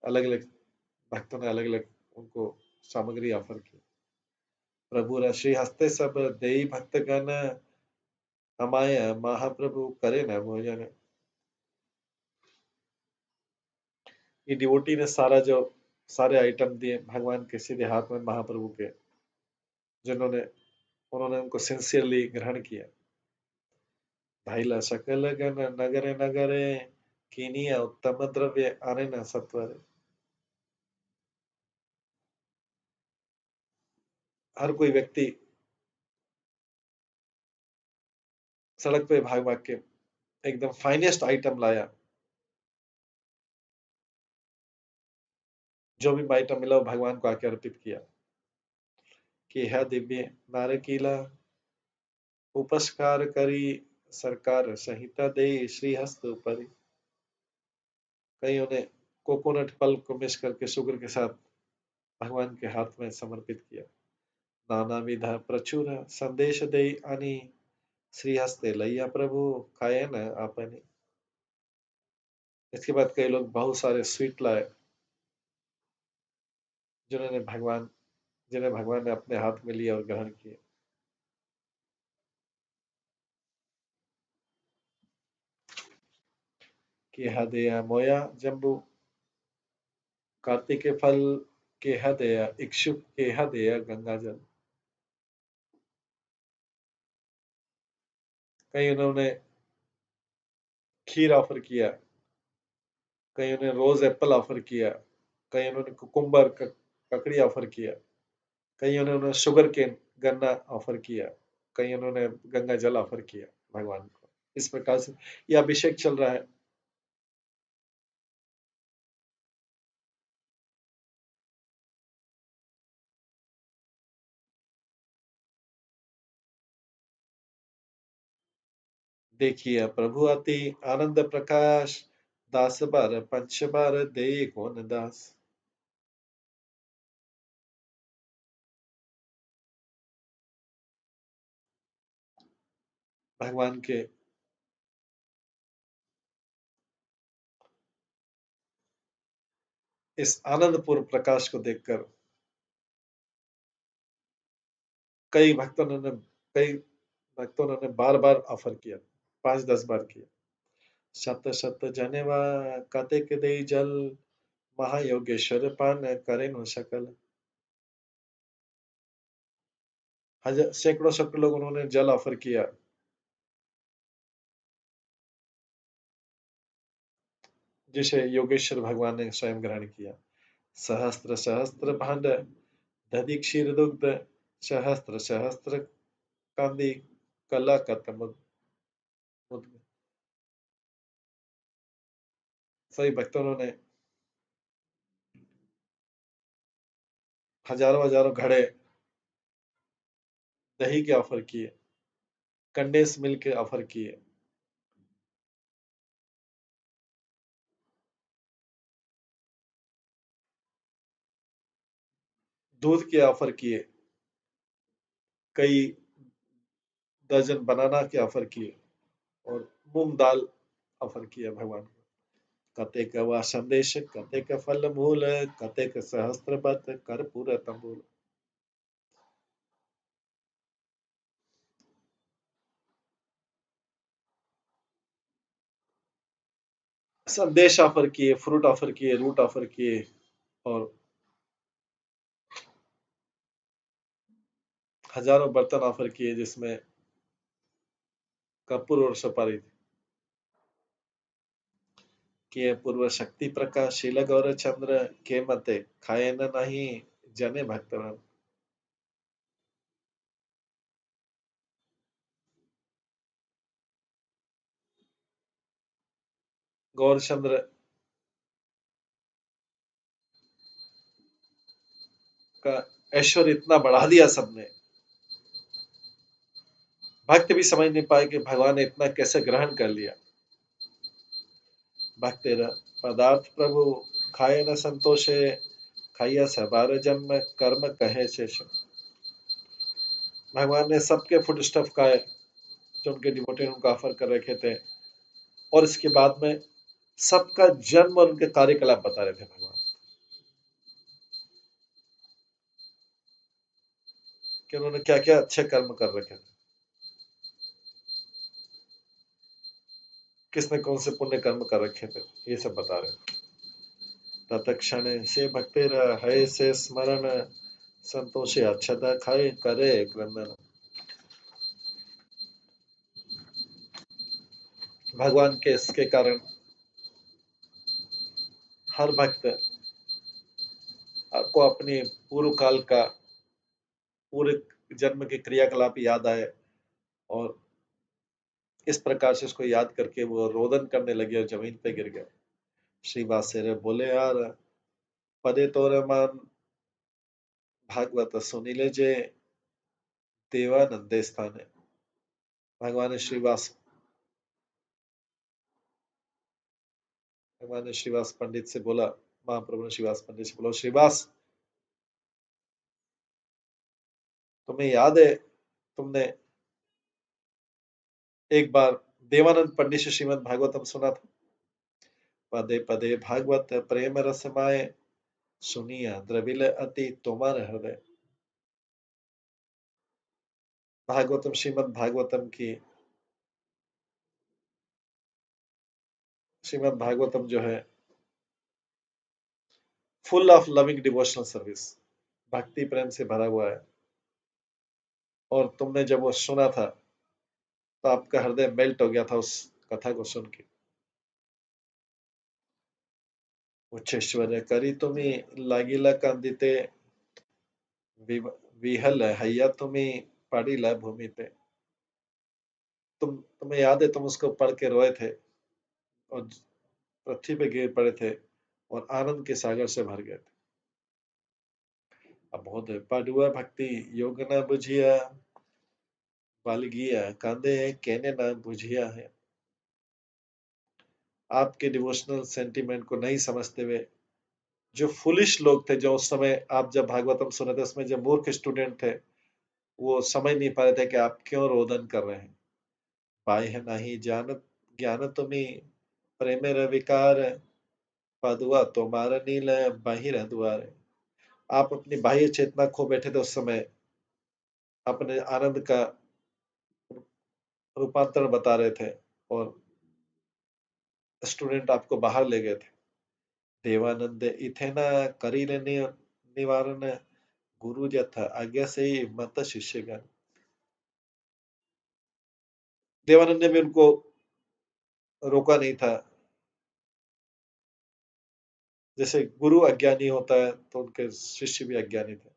अलग अलग भक्तों ने अलग अलग उनको सामग्री ऑफर की। प्रभु श्री हस्ते सब देई भक्तगण, हमाय महाप्रभु करे न भोजन। ये डिवोटी ने सारे आइटम दिए भगवान के सीधे हाथ में, महाप्रभु के, जिन्होंने उन्होंने उनको सिंसियरली ग्रहण किया। धाइला सकल गण नगरे नगरे, कीनिया उत्तम द्रव्य आने न सत्वरे। हर कोई व्यक्ति सड़क पे भाग भाग के एकदम फाइनेस्ट आइटम लाया। जो भी आइटम मिला वो भगवान को आके अर्पित किया कि है दिव्य नारकीला, उपस्कार करी सरकार संहिता दे श्री हस्त उपरि। कईयों ने कोकोनट पल्प को मिक्स करके शुगर के साथ भगवान के हाथ में समर्पित किया। नाना विधा प्रचुर संदेश दे आनी, श्री हस्ते लैया प्रभु खाए न आपने। इसके बाद कई लोग बहुत सारे स्वीट लाए, जिन्होंने भगवान जिन्हें भगवान ने अपने हाथ में लिया और ग्रहण किए। कि हदया मोया जम्बू, कार्तिक के फल के हदया इक्षुक के हदया गंगा जल। कई उन्होंने खीर ऑफर किया, कई उन्होंने रोज एप्पल ऑफर किया, कई उन्होंने कुकुम्बर ककड़ी ऑफर किया, कई उन्होंने शुगर केन गन्ना ऑफर किया, कई उन्होंने गंगा जल ऑफर किया भगवान को। इस प्रकार से ये अभिषेक चल रहा है। देखिए प्रभु अति आनंद प्रकाश, दास बार पंच बार दे कौन दास। भगवान के इस आनंदपूर्ण प्रकाश को देखकर कई भक्तों ने कई भक्तों ने बार बार ऑफर किया, 5-10 बार किया। शत शत जनेवा कतेक दे जल, महायोगेश्वर पान करे नु सकल। सैकड़ों सैकड़ों लोग उन्होंने जल ऑफर किया, जिसे योगेश्वर भगवान ने स्वयं ग्रहण किया। सहस्त्र सहस्त्र भांड दधि क्षीर दुग्ध, सहस्त्र सहस्त्र कांदी कला कतम। सभी भक्तों ने हजारों हजारों घड़े दही के ऑफर किए, कंडेंस मिल्क के ऑफर किए, दूध के ऑफर किए, कई दर्जन बनाना के ऑफर किए और मूंग दाल ऑफर किया भगवान को। कतेक वा संदेश कतेक फल मूल, कतेक सहस्त्र बत कर्पूर तंबूल। संदेश ऑफर किए, फ्रूट ऑफर किए, रूट ऑफर किए और हजारों बर्तन ऑफर किए जिसमें कपूर और सुपारी थी कि पूर्व शक्ति प्रकाश शील गौर चंद्र के मते खाए न नहीं जने भक्तवन। गौरचंद्र का ऐश्वर्य इतना बढ़ा दिया सबने, भक्त भी समझ नहीं पाए कि भगवान ने इतना कैसे ग्रहण कर लिया। भक्त पदार्थ प्रभु खाए न संतोषे खाइया सबार जन्म कर्म कहे शेष। भगवान ने सबके फूड स्टफ खाए जो उनके डिवोटी ने उनको ऑफर कर रखे थे, और इसके बाद में सबका जन्म और उनके कार्यकलाप बता रहे थे भगवान कि उन्होंने क्या क्या अच्छे कर्म कर रखे थे, किसने कौन से पुण्य कर्म कर रखे थे, ये सब बता रहे थे। तत्क्षण से भक्तिर है से स्मरण संतोषे अक्षता खाए करे क्रंदन। भगवान के इसके कारण हर भक्त को अपनी पूर्व काल का पूरे जन्म के क्रियाकलाप याद आए, और इस प्रकार से उसको याद करके वो रोदन करने लगे और जमीन पे गिर गए। श्री वासेरे बोले यार पदे तोरे मान भागवत सुनिले जे देवानंदे स्थाने। भगवान श्रीवास भगवान ने श्रीवास पंडित से बोला, महाप्रभु ने श्रीवास पंडित से बोला, श्रीवास तुम्हें याद है तुमने एक बार देवानंद पंडित से श्रीमद् भागवतम सुना था। पदे पदे भागवत प्रेम रसमाए सुनिया द्रविल अति तुम्हारे हृदय। भागवतम श्रीमद् भागवतम की श्रीमद् भागवतम जो है full of loving devotional service, भक्ति प्रेम से भरा हुआ है, और तुमने जब वो सुना था तो आपका हृदय मेल्ट हो गया था उस कथा को सुन के। उच्चैश्वर्य करी तुम्हें लागिला कांदिते विहल हैया तुम्हें पड़ीला भूमि पे। तुम्हें याद है तुम उसको पढ़ के रोए थे और पृथ्वी पे गिर पड़े थे और आनंद के सागर से भर गए थे। अब बहुत पाडुआ भक्ति योग न बुझिया बालगिया कांदे कहने ना बुझिया है। आपके डिवोशनल सेंटिमेंट को नहीं समझते हुए जो फुलिश लोग थे, जो उस समय आप जब भागवतम सुने थे उसमें जो मूर्ख स्टूडेंट थे, वो समझ नहीं पा रहे थे कि आप क्यों रोदन कर रहे हैं। पाए है नहीं जान ज्ञान तुम्हें प्रेम विकार पदुआ तुम्हारा नील बाहिर द्वार। आप अपनी बाह्य चेतना खो बैठे थे उस समय, अपने आनंद का रूपांतरण बता रहे थे, और स्टूडेंट आपको बाहर ले गए थे। देवानंद इथे ना करी निवारण गुरु जथा आज्ञा से ही मत शिष्यगण। देवानंद ने भी उनको रोका नहीं था, जैसे गुरु अज्ञानी होता है तो उनके शिष्य भी अज्ञानी थे।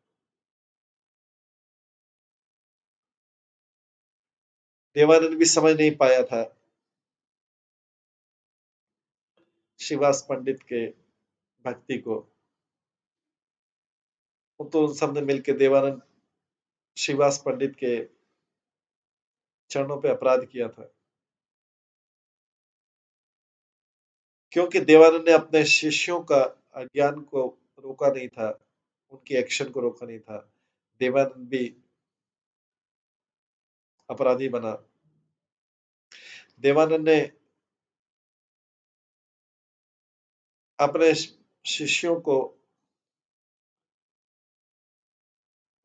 देवानंद भी समझ नहीं पाया था श्रीवास पंडित के भक्ति को। तो उन सबने मिलकर देवानंद श्रीवास पंडित के चरणों पे अपराध किया था, क्योंकि देवानंद ने अपने शिष्यों का अज्ञान को रोका नहीं था, उनकी एक्शन को रोका नहीं था। देवानंद भी अपराधी बना। देवानंद ने अपने शिष्यों को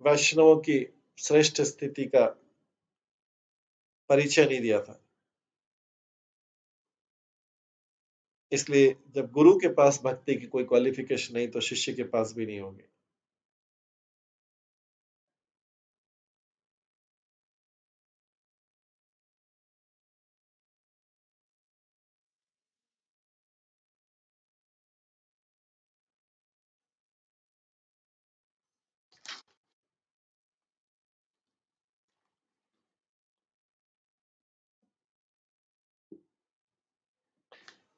वैष्णवों की श्रेष्ठ स्थिति का परिचय नहीं दिया था। इसलिए जब गुरु के पास भक्ति की कोई क्वालिफिकेशन नहीं तो शिष्य के पास भी नहीं होगी।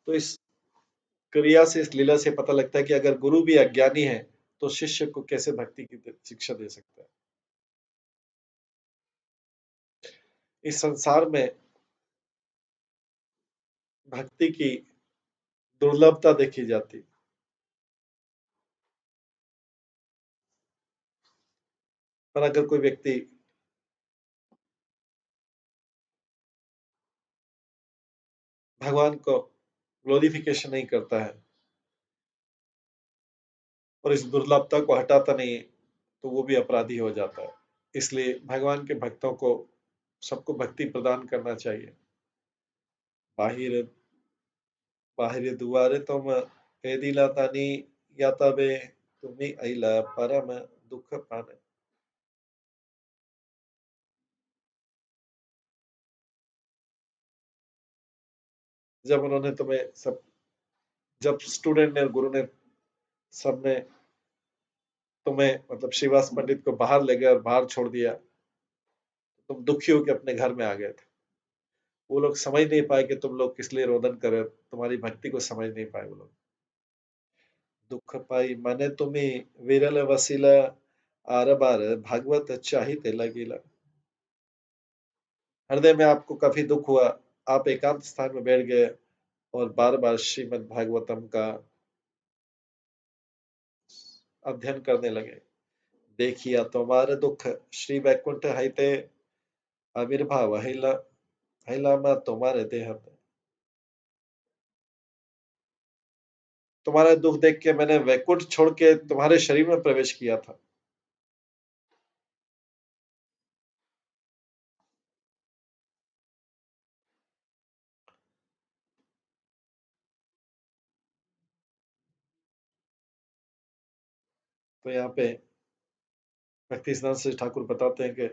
तो इस क्रिया से, इस लीला से पता लगता है कि अगर गुरु भी अज्ञानी है तो शिष्य को कैसे भक्ति की शिक्षा दे सकता है। इस संसार में भक्ति की दुर्लभता देखी जाती। पर अगर कोई व्यक्ति भगवान को ग्लोरिफिकेशन नहीं करता है और इस दुर्लभता को हटाता नहीं है, तो वो भी अपराधी हो जाता है। इसलिए भगवान के भक्तों को सबको भक्ति प्रदान करना चाहिए। बाहिर बाहिर दुआरे तुम एदिला तानी या तबे तुम्ही अइला परम दुख पाने। जब उन्होंने तुम्हें सब जब स्टूडेंट ने, गुरु ने, सबने तुम्हें मतलब श्रीवास पंडित को बाहर ले गए और बाहर छोड़ दिया, तुम दुखी होकर अपने घर में आ गए थे। वो लोग समझ नहीं पाए कि तुम लोग किस लिए रोदन कर रहे हो, तुम्हारी भक्ति को समझ नहीं पाए वो लोग। दुख पाई माने तुम्हें विरल वसीला आर बार भागवत चाहिए लगीला। हृदय में आपको काफी दुख हुआ, आप एकांत स्थान में बैठ गए और बार बार श्रीमद् भागवतम का अध्ययन करने लगे। देखिया तुम्हारे दुख श्री वैकुंठ हईते आविर्भाव हिला हिला मा तुम्हारे देह। तुम्हारा दुख देख के मैंने वैकुंठ छोड़ के तुम्हारे शरीर में प्रवेश किया था। तो यहाँ पे भक्ति सिद्धांत श्री ठाकुर बताते हैं कि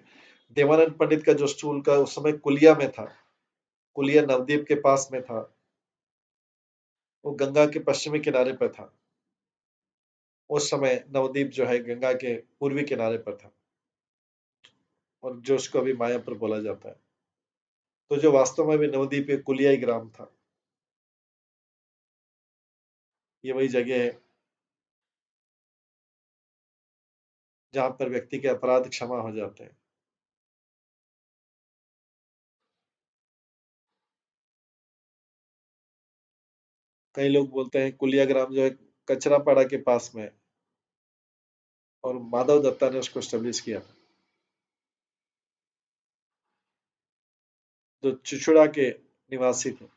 देवानंद पंडित का जो स्टूल का उस समय कुलिया में था, कुलिया नवद्वीप के पास में था, वो गंगा के पश्चिमी किनारे पर था। उस समय नवद्वीप जो है गंगा के पूर्वी किनारे पर था, और जो उसको अभी मायापुर बोला जाता है। तो जो वास्तव में भी नवद्वीप एक कुलियाई ग्राम था। ये वही जगह है जहां पर व्यक्ति के अपराध क्षमा हो जाते हैं। कई लोग बोलते हैं कुलिया ग्राम जो है कचरापाड़ा के पास में है, और माधव दत्ता ने उसको स्टेब्लिश किया था, जो चुचुड़ा के निवासी थे।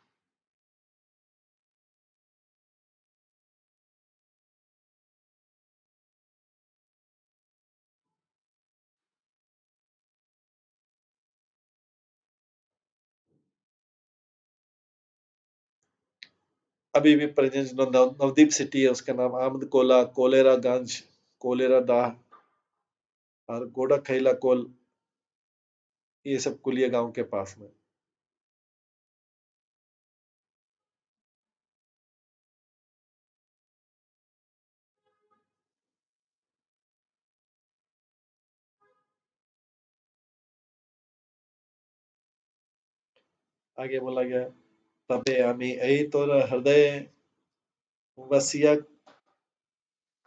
अभी भी प्रेजेंस नवदीप सिटी है, उसका नाम आमद कोला, कोलेरा गंज, कोलेरा दाह और गोडा खैला कोल, ये सब कुलिया गांव के पास में। आगे बोला गया, तबे आमी यही तोर हृदय वसिया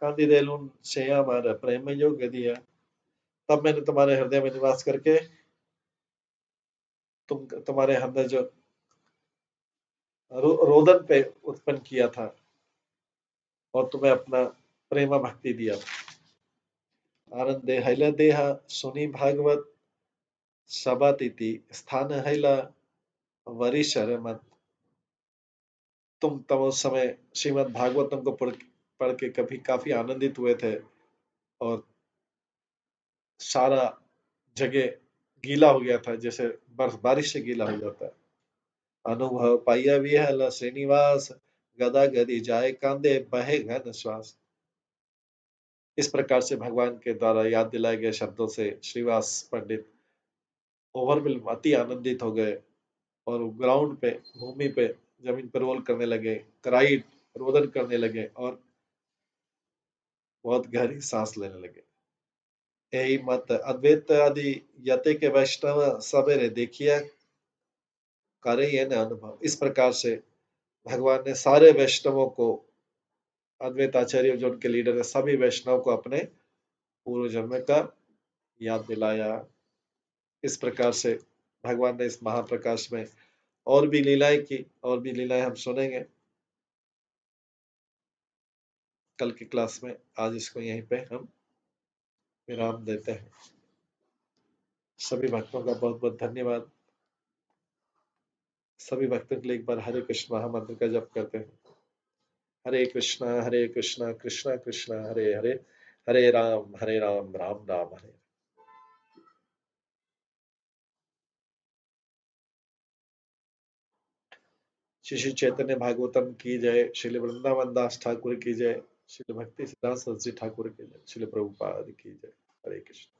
कांदिदेलुन से हमारा प्रेम योग दिया। तब मैंने तुम्हारे हृदय में निवास करके तुम्हारे अंदर जो रोदन पे उत्पन्न किया था और तुम्हें अपना प्रेमा भक्ति दिया था। आनंद हैला देहा सुनी भागवत सबातिथि स्थान हैला वरिशर मत। तुम उस समय श्रीमद् भागवतम को पढ़ के कभी काफी आनंदित हुए थे, और सारा जगह गीला हो गया था, जैसे बर्फ बारिश से गीला हो जाता है। अनुभव पाइया विहल श्रीनिवास गदा गदी जाए कांदे बहे घन श्वास। इस प्रकार से भगवान के द्वारा याद दिलाए गए शब्दों से श्रीवास पंडित ओवरवेल अति आनंदित हो गए, और ग्राउंड पे, भूमि पे, जमीन पर रोल करने लगे, कराई रोदन करने लगे और बहुत गहरी सांस लेने लगे। यही मत अद्वैत आदि यते के वैष्णव सवेरे देखिए करे ये न अनुभव। इस प्रकार से भगवान ने सारे वैष्णवों को, अद्वैत आचार्य जो उनके लीडर है, सभी वैष्णव को अपने पूर्व जन्म का याद दिलाया। इस प्रकार से भगवान ने इस महाप्रकाश में और भी लीलाएं की, और भी लीलाएं हम सुनेंगे कल की क्लास में। आज इसको यहीं पे हम विराम देते हैं। सभी भक्तों का बहुत बहुत धन्यवाद। सभी भक्तों के लिए एक बार हरे कृष्ण महामंत्र का जप करते हैं। हरे कृष्णा कृष्णा कृष्णा हरे हरे, हरे राम राम राम हरे। श्री श्री चैतन्य भागवतम की जय। श्रील वृंदावन दास ठाकुर की जय। श्रील भक्ति सिद्धांत सरस्वती ठाकुर की जय। श्रील प्रभुपाद की जय। हरे कृष्ण।